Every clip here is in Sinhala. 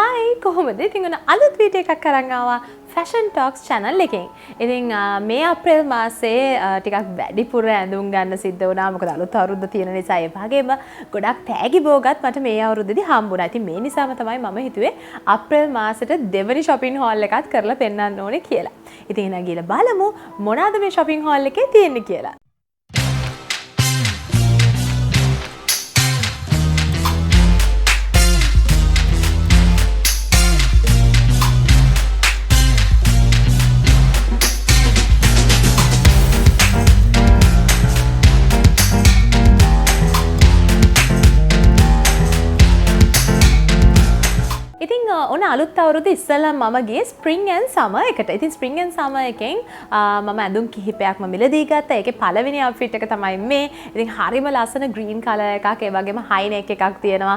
Hi කොහොමද? ඉතින් ඔන්න අලුත් වීඩියෝ එකක් අරන් ආවා Fashion Talks channel එකෙන්. ඉතින් මේ අප්‍රේල් මාසයේ ටිකක් වැඩිපුර ඇඳුම් ගන්න සිද්ධ වුණා. මොකද අලුත් අවුරුද්ද තියෙන නිසා ඒ වගේම ගොඩක් තෑගි බෝගත් මට මේ අවුරුද්දේදී හම්බුණා. ඉතින් මේ නිසාම තමයි මම හිතුවේ අප්‍රේල් මාසෙට දෙවෙනි shopping haul එකක් කරලා පෙන්නන්න ඕනේ කියලා. ඉතින් එහෙනම් ගිහලා බලමු මොනවාද මේ shopping haul එකේ තියෙන්නේ කියලා. ඔන්න අලුත් අවුරුදු ඉස්සෙල්ලා මම ගියේ ස්ප්‍රින්ග් ඇන්ඩ් සමර් එකට. ඉතින් ස්ප්‍රින්ග් ඇන්ඩ් සමර් එකෙන් මම ඇඳුම් කිහිපයක්ම මිලදී ගත්තා. ඒකේ පළවෙනි අවුට්ෆිට් එක තමයි මේ. ඉතින් හරිම ලස්සන ග්‍රීන් කලර් එකක්. ඒ වගේම හයි නෙක් එකක් තියෙනවා.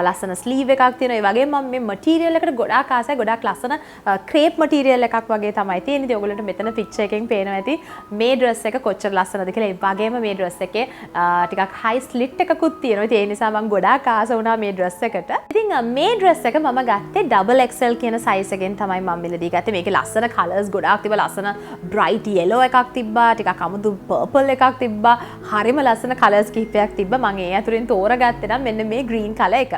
ලස්සන ස්ලීව් එකක් තියෙනවා. ඒ වගේම මම මේ මටීරියල් එකට ගොඩාක් ආසයි. ගොඩාක් ලස්සන ක්‍රේප් මටීරියල් එකක් වගේ තමයි තියෙන්නේ. ඉතින් ඔයගොල්ලන්ට මෙතන පික්චර් එකෙන් පේනවා ඇති මේ ඩ්‍රෙස් එක කොච්චර ලස්සනද කියලා. ඒ වගේම මේ ඩ්‍රෙස් එකේ ටිකක් හයි ස්ලිට් එකකුත් තියෙනවා. ඉතින් ඒ නිසා මම ගොඩාක් ආස වුණා මේ ඩ්‍රෙස් එකට. ඉතින් මේ ඩ්‍රෙස් එක මම ගත්තේ ඩබල් XL කියන සයිස් එකෙන් තමයි මම මිලදී ගත්තේ. මේකේ ලස්සන කලර්ස් ගොඩාක් තිබ්බා. ලස්සන බ්‍රයිට් yellow එකක් තිබ්බා. ටිකක් අමුතු පර්පල් එකක් තිබ්බා. හරිම ලස්සන කලර්ස් කිහිපයක් තිබ්බා. මම ඒ අතුරින් තෝරගත්තේ නම් මෙන්න මේ ග්‍රීන් කලර් එක.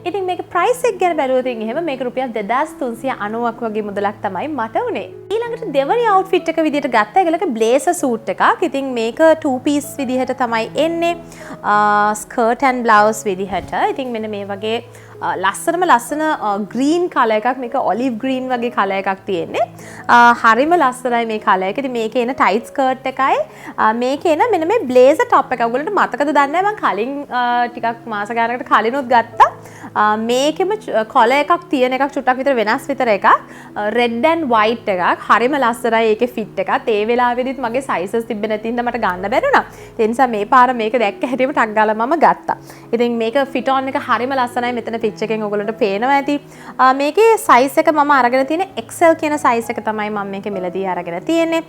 ඉතින් මේක ප්‍රයිස් එක ගැන බැලුවොත් එහෙම මේක රුපියල් 2390ක් වගේ මුදලක් තමයි මට උනේ. ඊළඟට දෙවනි අවුට්ෆිට් එක විදිහට ගත්තා. ඒගලක බ්ලේසර් සූට් එකක්. ඉතින් මේක 2 piece විදිහට තමයි එන්නේ. ස්කර්ට් ඇන්ඩ් බ්ලවුස් විදිහට. ඉතින් මෙන්න මේ වගේ ලස්සන ග්‍රීන් කලර් එකක්. මේක ඔලිව් ග්‍රීන් වගේ කලර් එකක් තියෙන්නේ. හරිම ලස්සනයි මේ කලර් එක. ඉතින් මේකේ එන ටයිට් ස්කර්ට් එකයි මේකේ එන මෙන්න මේ බ්ලේසර් টොප් එක. ඔයගොල්ලන්ට මතකද දන්නේ නැහැ. මම කලින් ටිකක් මාස ගානකට කලිනුත් ගත්තා. මේකෙම කොලර් එකක් තියෙන එකක් චුට්ටක් විතර වෙනස් විතර එකක්. රෙඩ් ඇන්ඩ් වයිට් එකක්. හරිම ලස්සනයි ඒකේ ෆිට් එකත්. ඒ වෙලාවෙදිත් මගේ සයිසස් තිබ්බේ නැති හින්දා මට ගන්න බැරි වුණා. ඒ නිසා මේ පාර මේක දැක්ක හැටිම ටක් ගාලා මම ගත්තා. ඉතින් මේක ෆිට ඔන් එක හරිම ලස්සනයි. මෙතන පිච් එකෙන් ඔයගොල්ලන්ට පේනවා ඇති. මේකේ සයිස් එක මම අරගෙන තියෙන්නේ XL කියන සයිස් එක තමයි මම මේකේ මිලදී අරගෙන තියෙන්නේ.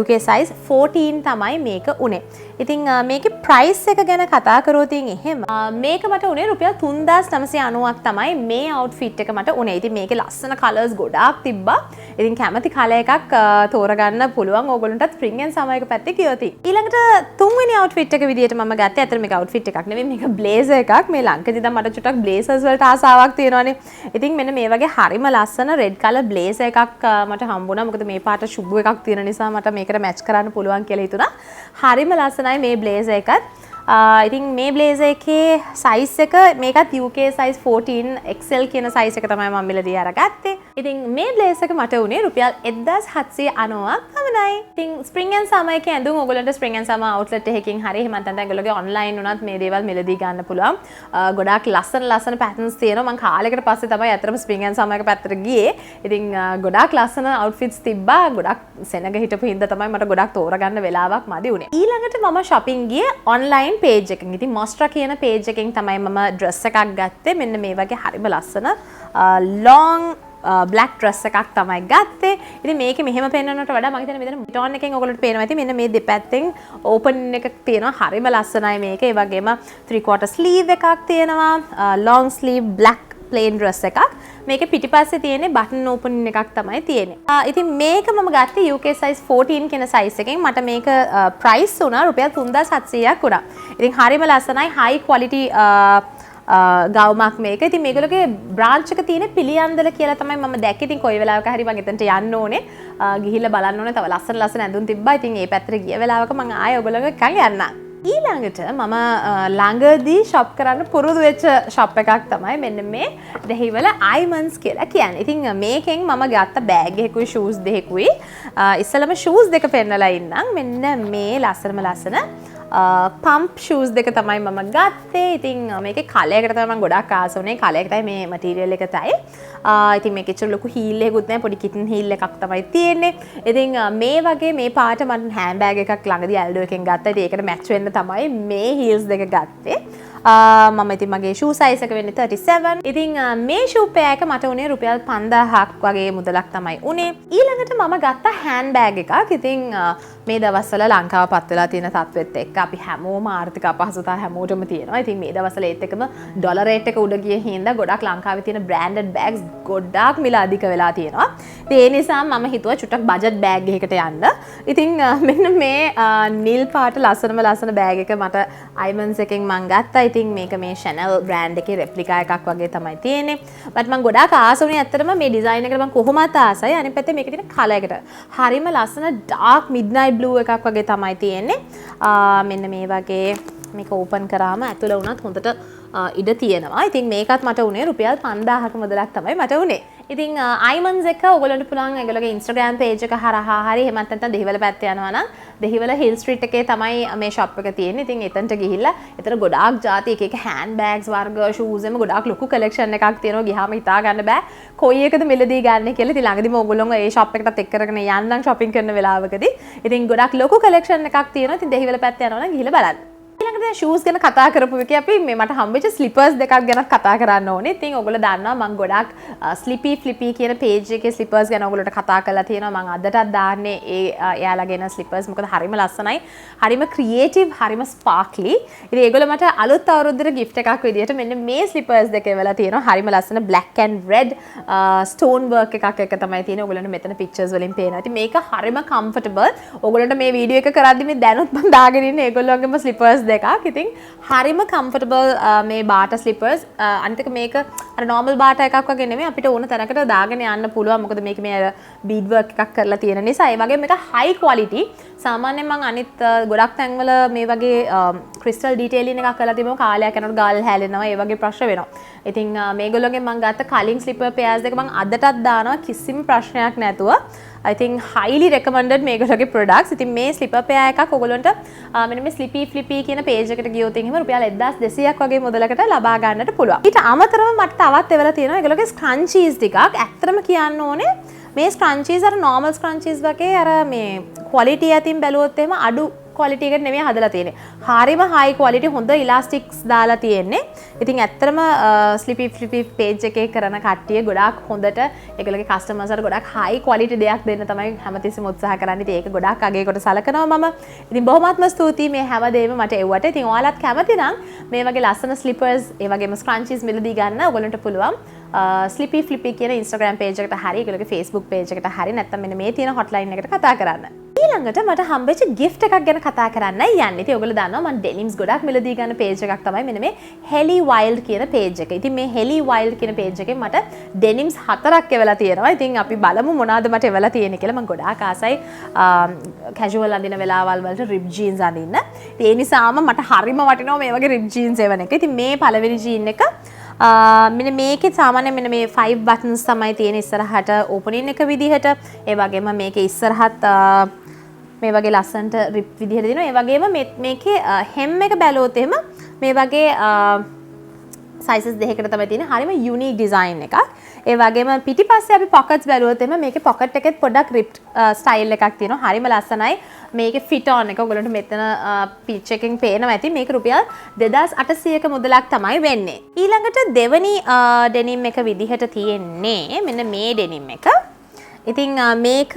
UK size 14 තමයි මේක උනේ. ඉතින් මේකේ ප්‍රයිස් එක ගැන කතා කරොත් එහෙම මේක මට උනේ රුපියල් 3990ක් තමයි මේ අවුට්ෆිට් එක මට උනේ. ඉතින් මේකේ ලස්සන කලර්ස් ගොඩාක් තිබ්බා. ඉතින් කැමති කලර් එකක් තෝරගන්න පුළුවන් ඕගොල්ලන්ටත් ස්ප්‍රින්ග් ඇන්ඩ් සමර් එක පැත්තේ කියොත්. ඊළඟට තුන්වෙනි අවුට්ෆිට් එක විදිහට මම ගත්තේ. අතන මේක අවුට්ෆිට් එකක් නෙමෙයි. මේක බ්ලේසර් එකක්. මේ ලංකේදී දැන් මට චුට්ටක් බ්ලේසර්ස් වලට ආසාවක් තියෙනවානේ. ඉතින් මෙන්න මේ වගේ හරිම ලස්සන රෙඩ් කලර් බ්ලේසර් එකක් මට හම්බුණා. මොකද මේ පාට ෂුබ් එකක් තියෙන නිසා මට මේකට මැච් කරන්න පුළුවන් කියලා හිතුණා. හරිම ලස්සනයි මේ බ්ලේසර් එකත්. ඉතින් මේ බ්ලේසර් එකේ සයිස් එක මේකත් UK size 14 XL කියන සයිස් එක තමයි මම මිලදී අරගත්තේ. ඉතින් මේ බ්ලේසර් එක මට උනේ රුපියල් 1790ක් පමණයි. ඉතින් ස්ප්‍රින්ග් ඇන්ඩ් සමර් එකේ ඇඳුම් ඔයගොල්ලන්ට ස්ප්‍රින්ග් ඇන්ඩ් සමර් outlet එකකින් හරි එහෙම නැත්නම් ඒගොල්ලෝගේ online උනත් මේ දේවල් මිලදී ගන්න පුළුවන්. ගොඩාක් ලස්සන patterns තියෙනවා. මම කාලයකට පස්සේ තමයි අතරම ස්ප්‍රින්ග් ඇන්ඩ් සමර් එක පැත්තට ගියේ. ඉතින් ගොඩාක් ලස්සන outfits තිබ්බා. ගොඩාක් සෙනග හිටපු හින්දා තමයි මට ගොඩාක් තෝරගන්න වෙලාවක් මදි උනේ. ඊළඟට මම shopping ගියේ online page එකකින්. ඉතින් Mostra කියන page එකෙන් තමයි මම dress එකක් ගත්තේ. මෙන්න මේ වගේ හරිම ලස්සන long black dress එකක් තමයි ගත්තේ. ඉතින් මේකේ මෙහෙම පෙන්වන්නට වඩා මම හිතන්නේ මෙතන button එකෙන් ඔයගොල්ලන්ට පේනවා ඇති. මෙන්න මේ දෙපැත්තෙන් open එකක් තියෙනවා. හරිම ලස්සනයි මේක. ඒ වගේම 3/4 sleeve එකක් තියෙනවා. long sleeve black plain dress එකක්. මේකේ පිටිපස්සේ තියෙන්නේ button open එකක් තමයි තියෙන්නේ. ඉතින් මේක මම ගත්තේ UK size 14 කියන size එකෙන්. මට මේක price උනා රුපියල් 3700ක් උනා. ඉතින් හරිම ලස්සනයි high quality ගවුමක් මේක. ඉතින් මේගොල්ලෝගේ බ්‍රාන්ච් එක තියෙන්නේ පිළියන්දල කියලා තමයි මම දැක්කේ. ඉතින් කොයි වෙලාවක හරි මම එතනට යන්න ඕනේ. ගිහිල්ලා බලන්න ඕනේ. තව ලස්සන ඇඳුම් තිබ්බා. ඉතින් ඒ පැත්තට ගිය වෙලාවක මම ආයෙ ඔයගොල්ලෝ එක්කන් යන්නම්. ඊළඟට මම ළඟදී ෂොප් කරන්න පුරුදු වෙච්ච ෂොප් එකක් තමයි මෙන්න මේ දෙහිවල අයිමන්ස් කියලා කියන්නේ. ඉතින් මේකෙන් මම ගත්ත බෑග් එකකුයි ෂූස් දෙකකුයි. ඉස්සලම ෂූස් දෙක පෙන්නලා ඉන්නම්. මෙන්න මේ ලස්සන පම්ප් ෂූස් දෙක තමයි මම ගත්තේ. ඉතින් මේකේ කලර් එකට තමයි මම ගොඩක් ආස වුනේ. කලර් එකටයි මේ මටීරියල් එකටයි. ඉතින් මේකේ චුට්ටු ලොකු හීල් එකකුත් නැහැ. පොඩි කිටන් හීල් එකක් තමයි තියෙන්නේ. ඉතින් මේ වගේ මේ පාට මම හෑන්ඩ් බෑග් එකක් ළඟදී ඇල්ඩෝ එකෙන් ගත්තා. ඉතින් ඒකට මැච් වෙන්න තමයි මේ හීල්ස් දෙක ගත්තේ. මම ඉතින් මගේ ෂූ සයිස් එක වෙන්නේ 37. ඉතින් මේ ෂූ පෙයා එක මට උනේ රුපියල් 5000ක් වගේ මුදලක් තමයි උනේ. ඊළඟට මම ගත්තා හෑන්ඩ් බෑග් එකක්. ඉතින් මේ දවස්වල ලංකාව පත් වෙලා තියෙන තත්ත්වෙත් එක්ක අපි හැමෝම ආර්ථික අපහසුතාව හැමෝටම තියෙනවා. ඉතින් මේ දවස්වල ඒත් එක්කම ඩොලර් රේට් එක උඩ ගිය හින්දා ගොඩක් ලංකාවේ තියෙන බ්‍රෑන්ඩඩ් බෑග්ස් ගොඩක් මිල අධික වෙලා තියෙනවා. ඉතින් ඒ නිසා මම හිතුවා චුට්ටක් බජට් බෑග් එකකට යන්න. ඉතින් මෙන්න මේ නිල් පාට ලස්සන බෑග් එක මට අයිමන්ස් එකෙන් මම ගත්තා. ඉතින් මේක මේ Chanel බ්‍රෑන්ඩ් එකේ රෙප්ලිකා එකක් වගේ තමයි තියෙන්නේ. බට් මම ගොඩාක් ආස වුණේ ඇත්තටම මේ ඩිසයින් එකට මම කොහොමද ආසයි. අනිත් පැත්තේ මේකේ තියෙන කලර් එකට. හරිම ලස්සන ඩාර්ක් මිඩ්නයිට් බ්ලූ එකක් වගේ තමයි තියෙන්නේ. මෙන්න මේ වගේ මේක ඕපන් කරාම ඇතුළ වුණත් හොඳට ඉඩ තියෙනවා. ඉතින් මේකත් මට උනේ රුපියල් 5000ක මුදලක් තමයි මට උනේ. ඉතින් අයිමන්ස් එක ඔයගොල්ලන්ට පුළුවන් ඒගොල්ලෝගේ Instagram page එක හරහා හරි එහෙමත් නැත්නම් දෙහිවල පැත්තේ යනවා නම් දෙහිවල Hill Street එකේ තමයි මේ shop එක තියෙන්නේ. ඉතින් එතනට ගිහිල්ලා එතන ගොඩාක් ಜಾති එක hand bags වර්ග shoes එම ගොඩාක් ලොකු collection එකක් තියෙනවා. ගියාම හිතා ගන්න බෑ කොයි එකද මිලදී ගන්න කියලා. ඉතින් ළඟදිම ඔයගොල්ලෝ ඒ shop එකටත් එක් කරගෙන යන්නම් shopping කරන වෙලාවකදී. ඉතින් ගොඩාක් ලොකු collection එකක් තියෙනවා. ඉතින් දෙහිවල පැත්තේ යනවා නම් ගිහිල්ලා බලන්න. ඊළඟට shoes ගැන කතා කරපු එකේ අපි මේ මට හම්බෙච්ච slippers දෙකක් ගැන කතා කරන්න ඕනේ. ඉතින් ඔයගොල්ලෝ දන්නවා මම ගොඩාක් slippy flippy කියන page එකේ slippers ගැන ඔයගොල්ලෝට කතා කරලා තියෙනවා. මම අදටත් දාන්නේ එයාලගෙන slippers. මොකද හරිම ලස්සනයි. හරිම creative, හරිම sparkly. ඉතින් ඒගොල්ලෝ මට අලුත් අවුරුද්දේ gift එකක් විදියට මෙන්න මේ slippers දෙක එවලා තියෙනවා. හරිම ලස්සන black and red stone work එකක් එක තමයි තියෙන්නේ. ඔයගොල්ලන්ට මෙතන pictures වලින් පේනවා. ඉතින් මේක හරිම comfortable. ඔයගොල්ලන්ට මේ වීඩියෝ එක කරද්දි මේ දැනුත් මම දාගෙන ඉන්නේ ඒගොල්ලෝගේම slippers දෙකක්. ඉතින් හරිම comfortable මේ බාට slippers. අනිත් එක මේක අර normal බාට එකක් වගේ නෙමෙයි අපිට ඕන තැනකට දාගෙන යන්න පුළුවන්. මොකද මේක මේ bead work එකක් කරලා තියෙන නිසා. ඒ වගේම මේක high quality. සාමාන්‍යයෙන් මම අනිත් ගොඩක් තැන්වල මේ වගේ crystal detailing එකක් කරලා තිබුණා කාලයක් යනකොට ගාල් හැලෙනවා. ඒ වගේ ප්‍රශ්න වෙනවා. ඉතින් මේගොල්ලෝගෙන් මම ගත්ත කලින් slipper pairs දෙක මම අදටත් දානවා කිසිම ප්‍රශ්නයක් නැතුව. I think highly recommended මේගොල්ලෝගේ products. ඉතින් මේ slipper pair එකක් ඔයගොල්ලන්ට මෙන්න මේ slippy flippy කියන page එකට ගියොත් එහෙම රුපියල් 1200ක් වගේ මුදලකට ලබා ගන්නට පුළුවන්. ඊට අමතරව මට තවත් එවලා තියෙනවා ඒගොල්ලෝගේ scrunchies ටිකක්. ඇත්තටම කියන්න ඕනේ මේ scrunchies අර normal scrunchies වගේ අර මේ quality අතින් බැලුවොත් එහෙම අඩු quality එකට නෙමෙයි හදලා තියෙන්නේ. හරිම high quality හොඳ elastics දාලා තියෙන්නේ. ඉතින් ඇත්තටම slippy flippy page එකේ කරන කට්ටිය ගොඩාක් හොඳට ඒගොල්ලෝගේ customers අර ගොඩාක් high quality දෙයක් දෙන්න තමයි හැමතිස්සෙම උත්සාහ කරන්නේ. ඉතින් ඒක ගොඩාක් අගය කොට සලකනවා මම. ඉතින් බොහොමත්ම ස්තුතියි මේ හැමදේම මට එව්වට. ඉතින් ඔයාලත් කැමති නම් මේ වගේ ලස්සන slippers ඒ වගේම scrunchies මිලදී ගන්න ඔයගොල්ලන්ට පුළුවන්. slippy flippy කියන Instagram page එකට හරි ඒගොල්ලෝගේ Facebook page එකට හරි නැත්නම් මෙන්න මේ තියෙන hotline එකට කතා කරන්න. ඊළඟට මට හම්බෙච්ච gift එකක් ගැන කතා කරන්නයි යන්නේ. ඉතින් ඔයගොල්ලෝ දන්නවා මම denims ගොඩක් මිලදී ගන්න page එකක් තමයි මෙන්න මේ Helly Wild කියන page එක. ඉතින් මේ Helly Wild කියන page එකෙන් මට denims 4ක් එවලා තියෙනවා. ඉතින් අපි බලමු මොනවාද මට එවලා තියෙන්නේ කියලා. මම ගොඩාක් ආසයි casual අඳින වෙලාවල් වලට rib jeans අඳින්න. ඉතින් ඒ නිසාම මට හරිම වටිනවා මේ වගේ rib jeans එවන එක. ඉතින් මේ පළවෙනි jean එක මෙන්න මේකේ සාමාන්‍යයෙන් මෙන්න මේ 5 buttons තමයි තියෙන ඉස්සරහට opening එක විදිහට. ඒ වගේම මේකේ ඉස්සරහත් මේ වගේ ලස්සනට රිප් විදිහට දෙනවා. ඒ වගේම මේකේ hem එක බැලුවොත් එහෙම මේ වගේ sizes දෙකකට තමයි තියෙන්නේ. හරිම unique design එකක්. ඒ වගේම පිටිපස්සේ අපි pockets බැලුවොත් එහෙම මේකේ pocket එකෙත් පොඩ්ඩක් ripped style එකක් තියෙනවා. හරිම ලස්සනයි. මේකේ fit on එක ඔයගොල්ලන්ට මෙතන pitch එකෙන් පේනවා ඇති. මේක රුපියල් 2800ක මුදලක් තමයි වෙන්නේ. ඊළඟට දෙවනි denim එක විදිහට තියෙන්නේ මෙන්න මේ denim එක. ඉතින් මේක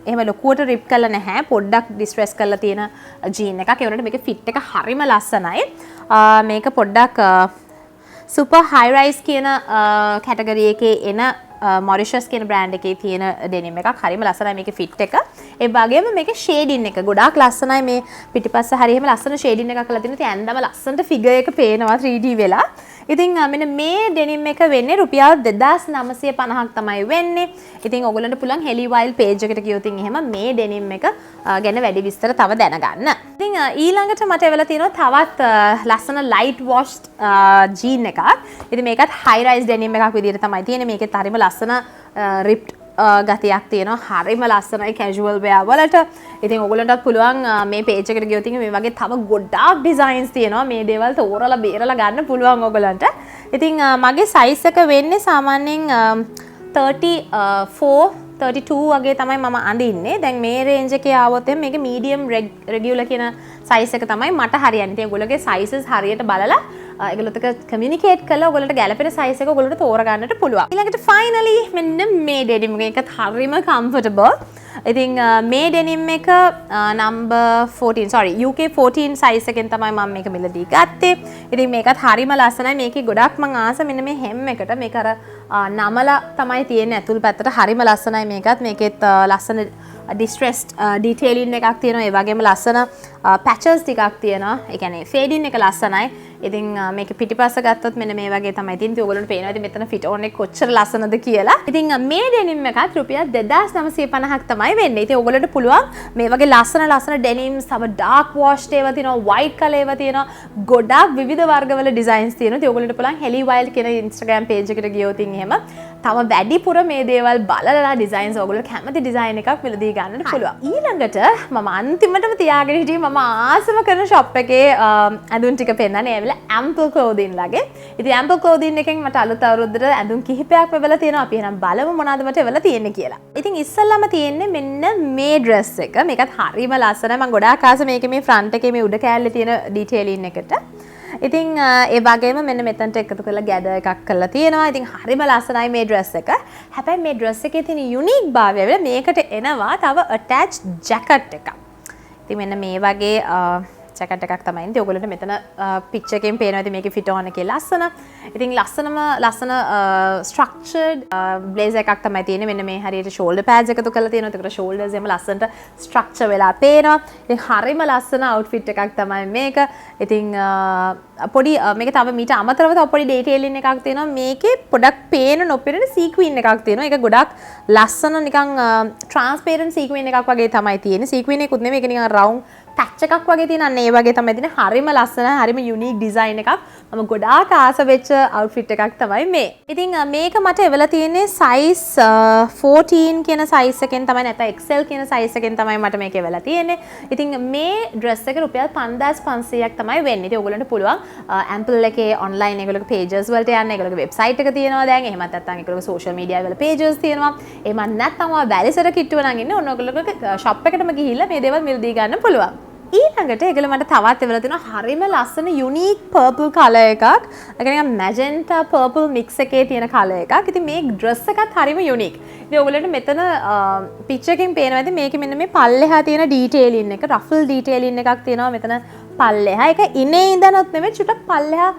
එහෙම ලොකුවට රිප් කරලා නැහැ. පොඩ්ඩක් ඩිස්ට්‍රෙස් කරලා තියෙන ජීන් එකක්. ඒ වුණාට මේකේ ෆිට් එක හරිම ලස්සනයි. මේක පොඩ්ඩක් super high rise කියන කැටගරි එකේ එන Mauritius කියන බ්‍රෑන්ඩ් එකේ තියෙන denim එකක්. හරිම ලස්සනයි මේකේ ෆිට් එක. ඒ වගේම මේකේ shading එක ගොඩාක් ලස්සනයි. මේ පිටිපස්ස හරියම ලස්සන shading එකක් කරලා තියෙනවා. ඉතින් ඇඳම ලස්සනට figure එක පේනවා 3D වෙලා. ඉතින් මෙන්න මේ denim එක වෙන්නේ රුපියල් 2950ක් තමයි වෙන්නේ. ඉතින් ඔයගොල්ලන්ට පුළුවන් Helly Wild page එකට ගියොත් එහෙම මේ denim එක ගැන වැඩි විස්තර තව දැනගන්න. ඉතින් ඊළඟට මට එවලා තියෙනවා තවත් ලස්සන light washed jean එකක්. ඉතින් මේකත් high rise denim එකක් විදිහට තමයි තියෙන්නේ. මේකෙත් හරිම ලස්සන ripped ගතියක් තියෙනවා. හරිම ලස්සනයි casual wear වලට. ඉතින් ඔයගොල්ලන්ටත් පුළුවන් මේ page එකට ගියොත් මේ වගේ තව ගොඩාක් designs තියෙනවා. මේ දේවල් තෝරලා බේරලා ගන්න පුළුවන් ඔයගොල්ලන්ට. ඉතින් මගේ size එක වෙන්නේ සාමාන්‍යයෙන් 32 වගේ තමයි මම අඳින්නේ. දැන් මේ range එකේ ආවොත් එම් මේක medium regular කියන size එක තමයි මට හරියන්නේ. ඉතින් ඔයගොල්ලෝගේ sizes හරියට බලලා ඒගොල්ලොත් එක්ක communicate කරලා ඔයගොල්ලන්ට ගැලපෙන size එක ඔයගොල්ලන්ට තෝරා ගන්නට පුළුවන්. ඊළඟට finally මෙන්න මේ denim එකත් හරිම comfortable. ඉතින් මේ ඩෙනිම් එක number 14 sorry UK 14 size එකෙන් තමයි මම මේක මිලදී ගත්තේ. ඉතින් මේකත් හරිම ලස්සනයි. මේකේ ගොඩක් මං ආස මෙන්න මේ hem එකට මේක අර නමලා තමයි තියෙන්නේ ඇතුල් පැත්තට. හරිම ලස්සනයි මේකත්. මේකෙත් ලස්සන distressed detailing එකක් තියෙනවා. ඒ වගේම ලස්සන patches ටිකක් තියෙනවා. ඒ කියන්නේ fading එක ලස්සනයි. ඉතින් මේක පිටිපස්ස ගත්තොත් මෙන්න මේ වගේ තමයි තියෙන්නේ. ඉතින් ඔයගොල්ලන්ට පේනවා ඉතින් මෙතන fit on එක කොච්චර ලස්සනද කියලා. ඉතින් මේ denim එකත් රුපියල් 2950ක් තමයි වෙන්නේ. ඉතින් ඔයගොල්ලන්ට පුළුවන් මේ වගේ ලස්සන denims තව dark washed ඒවා තියෙනවා, white color ඒවා තියෙනවා. ගොඩාක් විවිධ වර්ගවල designs තියෙනවා. ඉතින් ඔයගොල්ලන්ට පුළුවන් Helly Wild කියන Instagram page එකට ගියොත් එහෙම තව වැඩිපුර මේ දේවල් බලලා designs ඔයගොල්ලෝ කැමති design එකක් මිලදී ගන්නට පුළුවන්. ඊළඟට මම අන්තිමටම තියාගෙන හිටියේ මම ආසම කරන shop එකේ ඇඳුම් ටික පෙන්නන්නේ. ඒවල ample clothing ලගේ. ඉතින් ample clothing එකෙන් මට අලුත් අවුරුද්දට ඇඳුම් කිහිපයක් වෙවලා තියෙනවා. අපි එහෙනම් බලමු මොනවද මට වෙවලා තියෙන්නේ කියලා. ඉතින් ඉස්සල්ලාම තියෙන්නේ මෙන්න මේ dress එක. මේකත් හරිම ලස්සනයි. මම ගොඩාක් ආස මේකේ මේ front එකේ මේ උඩ කෑල්ලේ තියෙන detailing එකට. ඉතින් ඒ වගේම මෙන්න මෙතනට එකතු කරලා ගැද එකක් කරලා තියෙනවා. ඉතින් හරිම ලස්සනයි මේ dress එක. හැබැයි මේ dress එකේ තියෙන unique භාවය වෙල මේකට එනවා තව attached jacket එකක්. ඉතින් මෙන්න මේ වගේ jacket එකක් තමයි ඉන්නේ. ඔයගොල්ලන්ට මෙතන picture එකෙන් පේනවා ඉතින් මේකේ fit on එකේ ලස්සන. ඉතින් ලස්සන structured blazer එකක් තමයි තියෙන්නේ. මෙන්න මේ හරියට shoulder pads එකතු කරලා තියෙනවා. ඒකට shoulders එහෙම ලස්සනට structure වෙලා පේනවා. ඉතින් හරිම ලස්සන outfit එකක් තමයි මේක. ඉතින් පොඩි මේක තව මීට අමතරව තව පොඩි detailing එකක් තියෙනවා. මේකේ පොඩක් පේන නොපෙනෙන sequin එකක් තියෙනවා. ඒක ගොඩක් ලස්සන නිකන් transparent sequin එකක් වගේ තමයි තියෙන්නේ. sequin එකකුත් නෙමෙයි ඒක නිකන් round patch එකක් වගේ තියෙන අන්න ඒ වගේ තමයි තියෙන්නේ. හරිම ලස්සන හරිම unique design එකක්. මම ගොඩාක් ආස වෙච්ච outfit එකක් තමයි මේ. ඉතින් මේක මට එවලා තියෙන්නේ size 14 කියන size එකෙන් තමයි නැත්නම් XL කියන size එකෙන් තමයි මට මේක එවලා තියෙන්නේ. ඉතින් මේ dress එක රුපියල් 5500ක් තමයි වෙන්නේ. ඉතින් ඔයගොල්ලන්ට පුළුවන් Ample එකේ online ඒගොල්ලෝගේ pages වලට යන්න. ඒගොල්ලෝගේ website එක තියෙනවා දැන්. එහෙමත් නැත්නම් ඒගොල්ලෝගේ social media වල pages තියෙනවා. එහෙමත් නැත්නම් ඔයා වැලිසර කිට්ටුව නම් ඉන්නේ ඔන්න ඔයගොල්ලෝගේ shop එකටම ගිහිල්ලා මේ දේවල් මිලදී ගන්න පුළුවන්. ඊළඟට ඒගොල්ලෝ මට තවත් එවලා තියෙනවා හරිම ලස්සන unique purple color එකක්. ඒක නිකන් magenta purple mix එකේ තියෙන color එකක්. ඉතින් මේ dress එකත් හරිම unique. ඉතින් ඔයගොල්ලන්ට මෙතන picture එකෙන් පේනවා ඉතින් මේකේ මෙන්න මේ පල්ලෙහා තියෙන detailing එක, ruffle detailing එකක් තියෙනවා මෙතන පල්ලෙහා. ඒක ඉනේ ඉඳනොත් නෙමෙයි චුට්ටක් පල්ලෙහා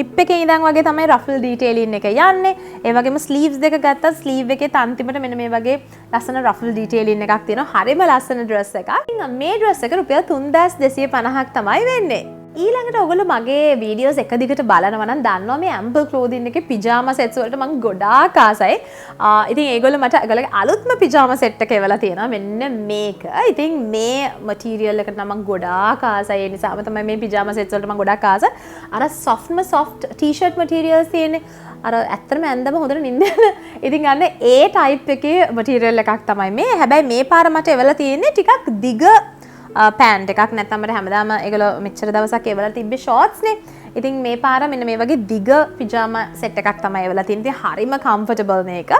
hip එකේ ඉඳන් වගේ තමයි ruffle detailing එක යන්නේ. ඒ වගේම sleeves දෙක ගත්තත් sleeve එකේ අන්තිමට මෙන්න මේ වගේ ලස්සන ruffle detailing එකක් තියෙනවා. හරිම ලස්සන dress එකක්. ඉතින් මේ dress එක රුපියල් 3250ක් තමයි වෙන්නේ. ඊළඟට ඔයගොල්ලෝ මගේ වීඩියෝස් එක දිගට බලනවා නම් දන්නවා මේ Ample clothing එකේ pyjama sets වලට මම ගොඩාක් ආසයි. ඉතින් ඒගොල්ලෝ මට ඒගොල්ලෝගේ අලුත්ම pyjama set එක එවලා තියෙනවා. මෙන්න මේක. ඉතින් මේ material එකට නම් මම ගොඩාක් ආසයි. ඒ නිසාම තමයි මේ pyjama sets වලට මම ගොඩාක් ආස. අර soft t-shirt materials තියෙන්නේ. අර ඇත්තටම ඇඳම හොඳට නිින්ද යන. ඉතින් ගන්න ඒ type එකේ material එකක් තමයි මේ. හැබැයි මේ පාර මට එවලා තියෙන්නේ ටිකක් දිග පෑන්ට් එකක්. නැත්නම් මට හැමදාම ඒගොල්ලෝ මෙච්චර දවසක් එවලා තිබ්බේ shorts නේ. ඉතින් මේ පාර මෙන්න මේ වගේ දිග pyjama set එකක් තමයි එවලා තියෙන්නේ. හරිම comfortable මේක.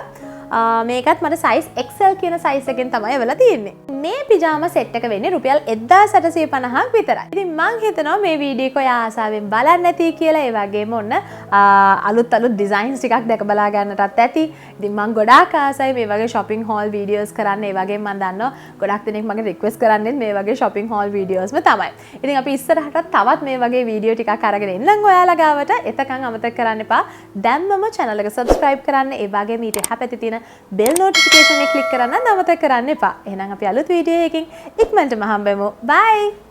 මේකත් මට size XL කියන size එකෙන් තමයි එවලා තියෙන්නේ. මේ pyjama set එක වෙන්නේ රුපියල් 1850ක් විතරයි. ඉතින් මං හිතනවා මේ වීඩියෝ එක ඔයා ආසාවෙන් බලන්න ඇති කියලා. ඒ වගේම ඔන්න අලුත් designs ටිකක් දැක බලා ගන්නටත් ඇති. ඉතින් මං ගොඩාක් ආසයි මේ වගේ shopping haul videos කරන්න. ඒ වගේම මම දන්නවා ගොඩක් දෙනෙක් මගේ request කරන්නේ මේ වගේ shopping haul videosම තමයි. ඉතින් අපි ඉස්සරහටත් තවත් මේ වගේ වීඩියෝ ටිකක් අරගෙන එන්නම් ඔයාලා ගාවට. එතකන් අමතක කරන්න එපා. දැන්මම channel එක subscribe කරන්න. ඒ වගේම ඊට එහා පැත්තේ තියෙන bell notification එක click කරන්න අමතක කරන්න එපා. එහෙනම් අපි අලුත් වීඩියෝ එකකින් ඉක්මනටම හම්බෙමු. bye.